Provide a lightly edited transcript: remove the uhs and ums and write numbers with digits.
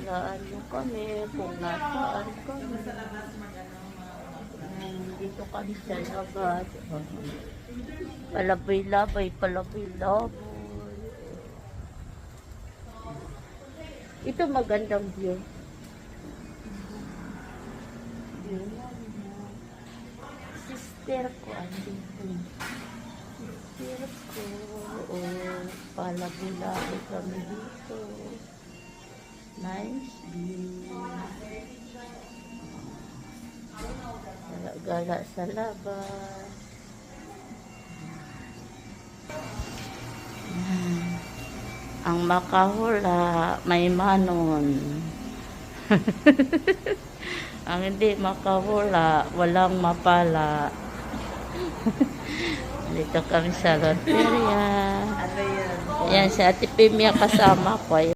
Hulaan nyo kami kung nasaan kami. Dito kami sa labas. Palabay-labay, palabay-labay. Ito magandang view. Sister ko, andito. Sister ko. Palabay-labay kami dito. Nice view. Gala sa labas. Ang makahula, may manon. Ang hindi makahula, walang mapala. Dito kami sa Loteria. Yan, si Ate Pimia kasama ko.